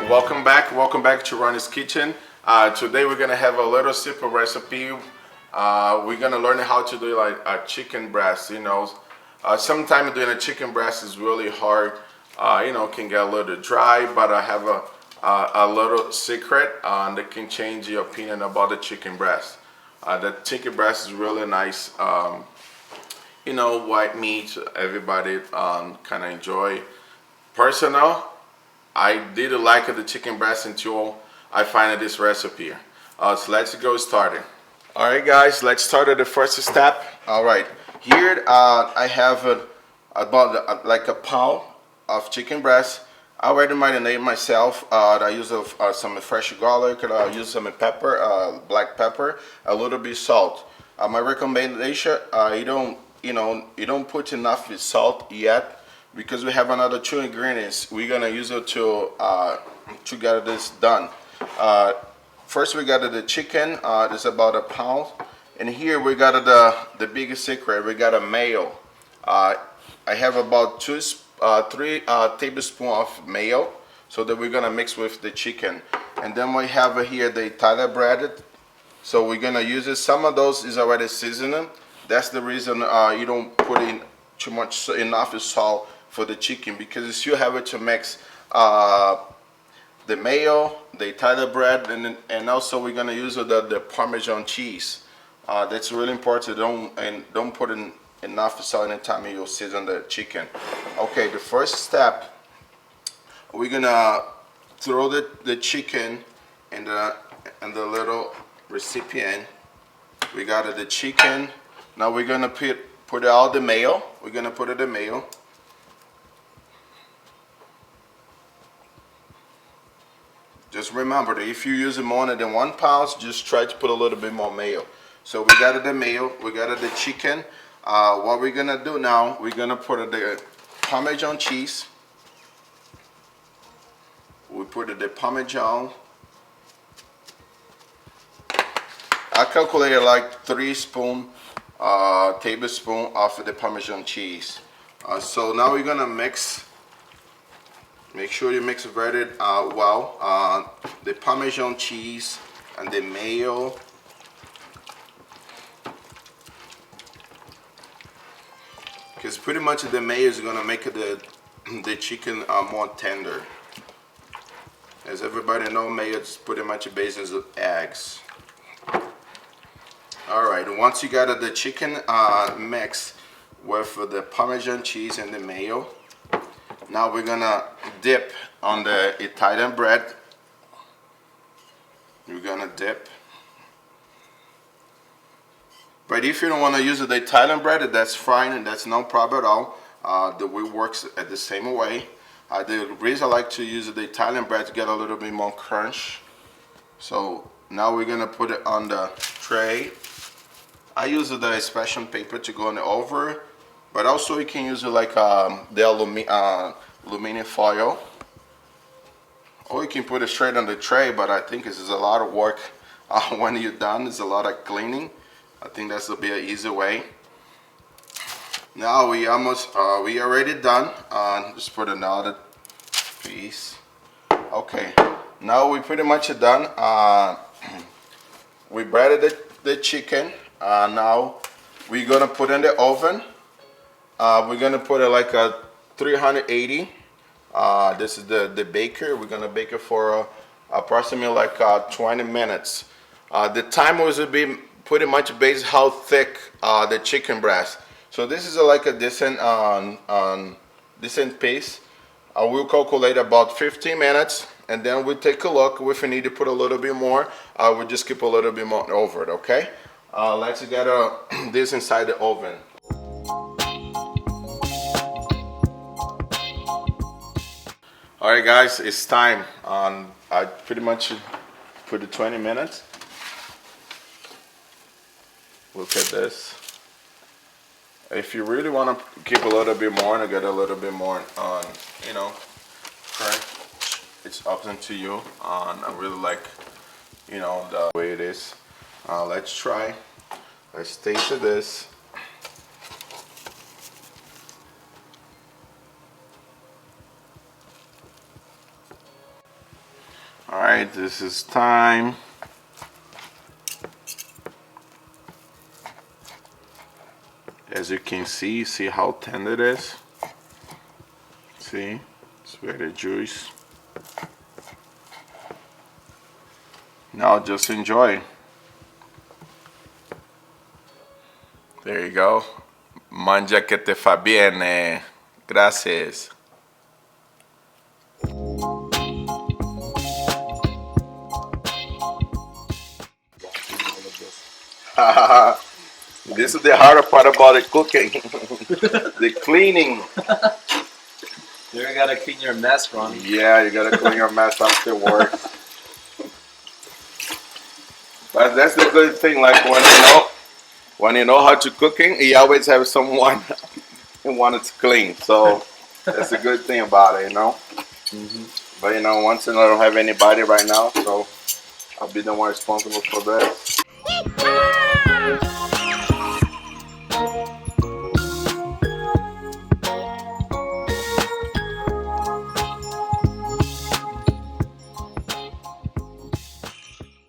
Welcome back to Ronnie's Kitchen. Today we're gonna have a little simple recipe. We're gonna learn how to do like a chicken breast. Sometimes doing a chicken breast is really hard. Can get a little dry, but I have a little secret that can change your opinion about the chicken breast. The chicken breast is really nice. White meat, everybody kind of enjoy. Personal, I didn't like the chicken breast until I find this recipe. So let's go started. All right, guys, let's start at the first step. All right, here I have about like a pound of chicken breast. I already marinated myself. I use some fresh garlic. I use some pepper, black pepper, a little bit salt. My recommendation: you don't put enough salt yet, because we have another two ingredients we're gonna use it to get this done. First we got the chicken. It's about a pound, and here we got the biggest secret. We got a mayo. I have about three tablespoons of mayo, so that we're gonna mix with the chicken. And then we have here the Italian bread. So we're gonna use it. Some of those is already seasoned. That's the reason you don't put in too much enough salt for the chicken, because you still have to mix the mayo, the Italian bread, and also we're gonna use the Parmesan cheese. That's really important. Don't put in enough salt anytime you season the chicken. Okay, the first step, we're gonna throw the chicken in the little recipient. We got the chicken. Now we're gonna put out the mayo. We're gonna put it the mayo. Just remember that if you use more than 1 pound, just try to put a little bit more mayo. So we got the mayo, we got the chicken. What we're gonna do now, we're gonna put the Parmesan cheese. We put the Parmesan. I calculated like 3 tablespoons of the Parmesan cheese. So now we're gonna mix. Make sure you mix very well. The Parmesan cheese and the mayo. Because pretty much the mayo is gonna make the chicken more tender. As everybody knows, mayo is pretty much based on eggs. Alright, once you got the chicken mixed with the Parmesan cheese and the mayo, now we're gonna dip on the Italian bread. We're gonna dip. But if you don't want to use the Italian bread, that's fine, and that's no problem at all. The way works at the same way. The reason I like to use the Italian bread to get a little bit more crunch. So now we're gonna put it on the tray. I use the inspection paper to go on the over, but also you can use it like the aluminum foil, or you can put it straight on the tray. But I think this is a lot of work when you're done. It's a lot of cleaning. I think that's will be an easy way. Now we already done. Just put another piece. Okay, now we pretty much done. We breaded the chicken. Now we're gonna put in the oven. We're gonna put it like a 380. This is the baker. We're gonna bake it for approximately like 20 minutes. The time was to be pretty much based how thick the chicken breast. So this is like a decent pace. We'll calculate about 15 minutes, and then we'll take a look. If we need to put a little bit more, we'll just keep a little bit more over it. Okay. Let's get this inside the oven. All right, guys, it's time. I pretty much put the 20 minutes. Look at this. If you really want to keep a little bit more and get a little bit more on, crunch, it's up to you. I really like, the way it is. Let's try. Let's taste this. All right, this is time. As you can see how tender it is. See, it's very juicy. Now just enjoy. There you go. Manja que te fa bene. Gracias. This is the harder part about the cooking. The cleaning. You gotta clean your mess, Ronnie. Yeah, you gotta clean your mess after work. But that's the good thing, like when you know how to cooking, you always have someone who wanted to clean. So that's a good thing about it, you know. But once I don't have anybody right now, so I'll be the one responsible for that.